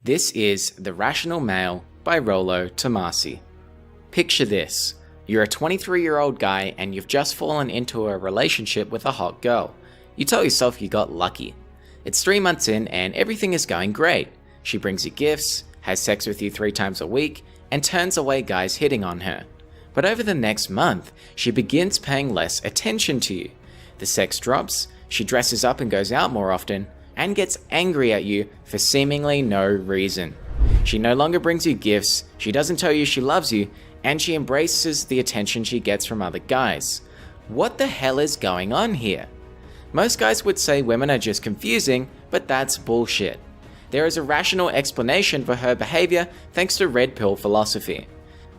This is The Rational Male by Rollo Tomassi. Picture this. You're a 23-year-old guy and you've just fallen into a relationship with a hot girl. You tell yourself you got lucky. It's 3 months in and everything is going great. She brings you gifts, has sex with you 3 times a week, and turns away guys hitting on her. But over the next month, she begins paying less attention to you. The sex drops, she dresses up and goes out more often, and gets angry at you for seemingly no reason. She no longer brings you gifts, she doesn't tell you she loves you, and she embraces the attention she gets from other guys. What the hell is going on here? Most guys would say women are just confusing, but that's bullshit. There is a rational explanation for her behavior thanks to red pill philosophy.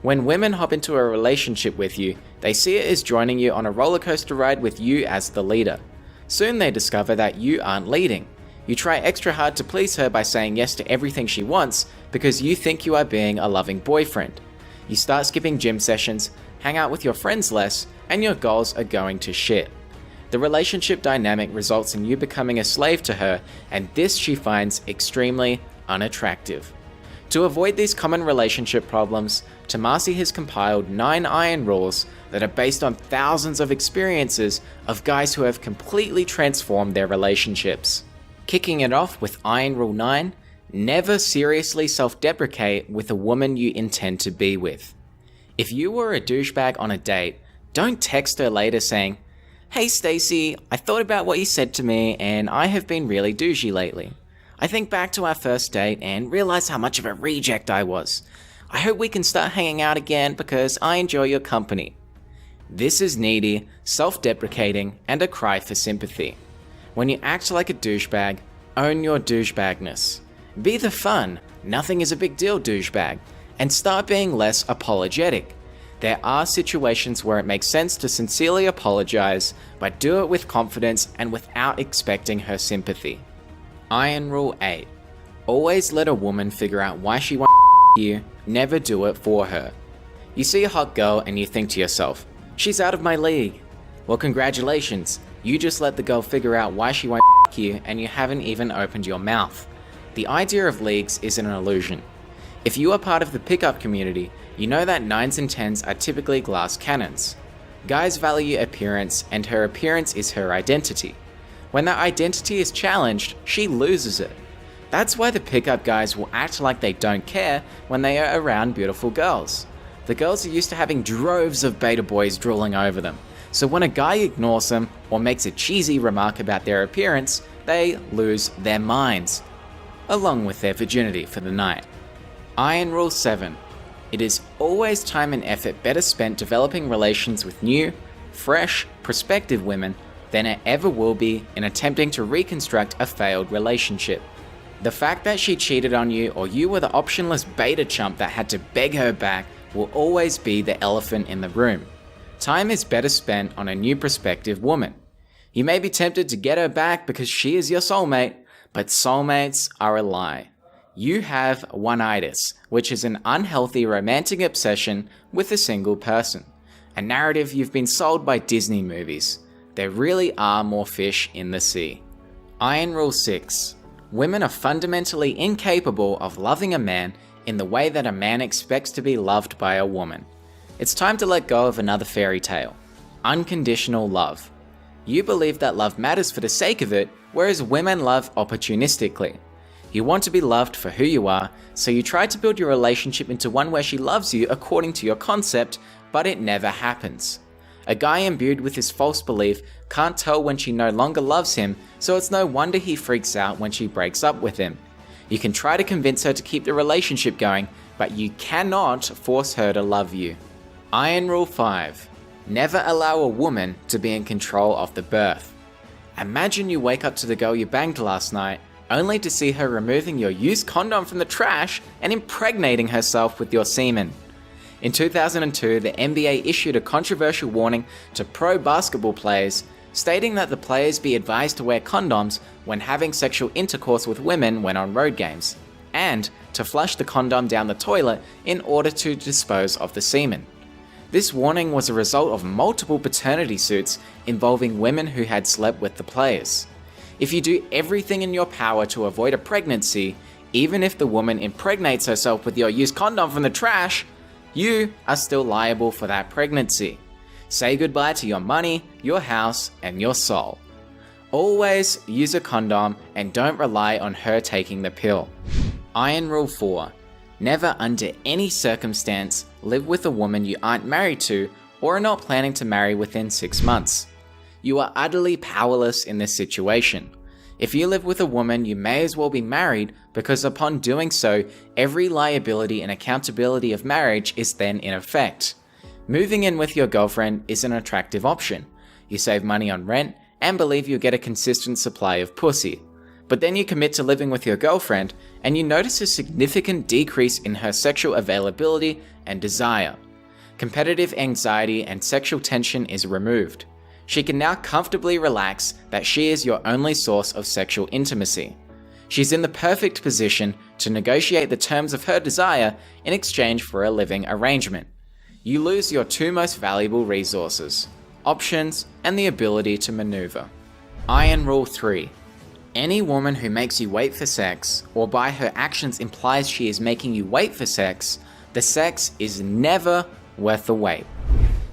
When women hop into a relationship with you, they see it as joining you on a roller coaster ride with you as the leader. Soon they discover that you aren't leading. You try extra hard to please her by saying yes to everything she wants because you think you are being a loving boyfriend. You start skipping gym sessions, hang out with your friends less, and your goals are going to shit. The relationship dynamic results in you becoming a slave to her, and this she finds extremely unattractive. To avoid these common relationship problems, Tomassi has compiled 9 iron rules that are based on thousands of experiences of guys who have completely transformed their relationships. Kicking it off with Iron Rule 9, never seriously self-deprecate with a woman you intend to be with. If you were a douchebag on a date, don't text her later saying, "Hey Stacy, I thought about what you said to me and I have been really douchey lately. I think back to our first date and realized how much of a reject I was. I hope we can start hanging out again because I enjoy your company." This is needy, self-deprecating, and a cry for sympathy. When you act like a douchebag, own your douchebagness. Be the fun, nothing is a big deal douchebag, and start being less apologetic. There are situations where it makes sense to sincerely apologize, but do it with confidence and without expecting her sympathy. Iron Rule 8. Always let a woman figure out why she wants you, never do it for her. You see a hot girl and you think to yourself, "She's out of my league." Well, congratulations, you just let the girl figure out why she won't you and you haven't even opened your mouth. The idea of leagues is an illusion. If you are part of the pickup community, you know that 9s and 10s are typically glass cannons. Guys value appearance and her appearance is her identity. When that identity is challenged, she loses it. That's why the pickup guys will act like they don't care when they are around beautiful girls. The girls are used to having droves of beta boys drooling over them. So when a guy ignores them or makes a cheesy remark about their appearance, they lose their minds, along with their virginity for the night. Iron Rule 7. It is always time and effort better spent developing relations with new, fresh, prospective women than it ever will be in attempting to reconstruct a failed relationship. The fact that she cheated on you or you were the optionless beta chump that had to beg her back will always be the elephant in the room. Time is better spent on a new prospective woman. You may be tempted to get her back because she is your soulmate, but soulmates are a lie. You have one-itis, which is an unhealthy romantic obsession with a single person. A narrative you've been sold by Disney movies. There really are more fish in the sea. Iron Rule 6. Women are fundamentally incapable of loving a man in the way that a man expects to be loved by a woman. It's time to let go of another fairy tale. Unconditional love. You believe that love matters for the sake of it, whereas women love opportunistically. You want to be loved for who you are, so you try to build your relationship into one where she loves you according to your concept, but it never happens. A guy imbued with this false belief can't tell when she no longer loves him, so it's no wonder he freaks out when she breaks up with him. You can try to convince her to keep the relationship going, but you cannot force her to love you. Iron Rule 5. Never allow a woman to be in control of the birth. Imagine you wake up to the girl you banged last night, only to see her removing your used condom from the trash and impregnating herself with your semen. In 2002, the NBA issued a controversial warning to pro basketball players, stating that the players be advised to wear condoms when having sexual intercourse with women when on road games, and to flush the condom down the toilet in order to dispose of the semen. This warning was a result of multiple paternity suits involving women who had slept with the players. If you do everything in your power to avoid a pregnancy, Even if the woman impregnates herself with your used condom from the trash, you are still liable for that pregnancy. Say goodbye to your money, your house, and your soul. Always use a condom and don't rely on her taking the pill. Iron Rule 4. Never under any circumstance live with a woman you aren't married to or are not planning to marry within 6 months. You are utterly powerless in this situation. If you live with a woman, you may as well be married, because upon doing so, every liability and accountability of marriage is then in effect. Moving in with your girlfriend is an attractive option. You save money on rent and believe you'll get a consistent supply of pussy. But then you commit to living with your girlfriend and you notice a significant decrease in her sexual availability and desire. Competitive anxiety and sexual tension is removed. She can now comfortably relax that she is your only source of sexual intimacy. She's in the perfect position to negotiate the terms of her desire in exchange for a living arrangement. You lose your two most valuable resources: options and the ability to maneuver. Iron Rule 3. Any woman who makes you wait for sex, or by her actions implies she is making you wait for sex, the sex is never worth the wait.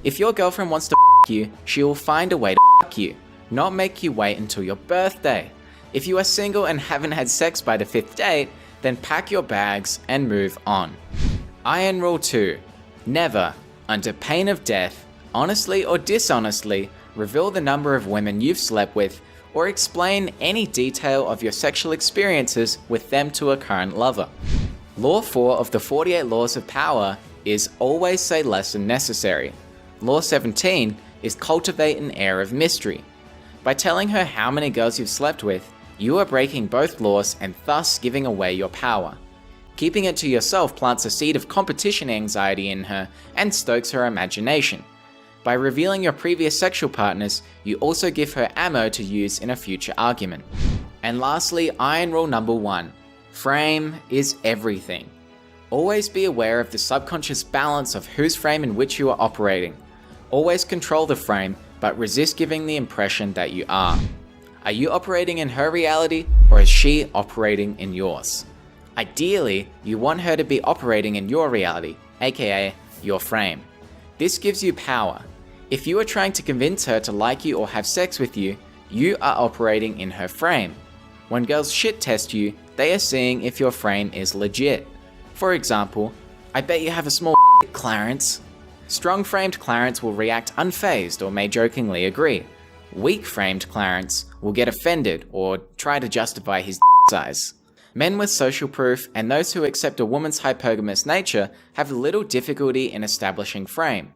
If your girlfriend wants to you, she will find a way to you, not make you wait until your birthday. If you are single and haven't had sex by the 5th date, then pack your bags and move on. Iron Rule 2. Never, under pain of death, honestly or dishonestly, reveal the number of women you've slept with or explain any detail of your sexual experiences with them to a current lover. Law 4 of the 48 Laws of Power is always say less than necessary. Law 17 is cultivate an air of mystery. By telling her how many girls you've slept with, you are breaking both laws and thus giving away your power. Keeping it to yourself plants a seed of competition anxiety in her and stokes her imagination. By revealing your previous sexual partners, you also give her ammo to use in a future argument. And lastly, Iron Rule number 1. Frame is everything. Always be aware of the subconscious balance of whose frame in which you are operating. Always control the frame, but resist giving the impression that you are. Are you operating in her reality, or is she operating in yours? Ideally, you want her to be operating in your reality, aka your frame. This gives you power. If you are trying to convince her to like you or have sex with you, you are operating in her frame. When girls shit test you, they are seeing if your frame is legit. For example, I bet you have a small Clarence. Strong-framed Clarence will react unfazed or may jokingly agree. Weak-framed Clarence will get offended or try to justify his size. Men with social proof and those who accept a woman's hypergamous nature have little difficulty in establishing frame.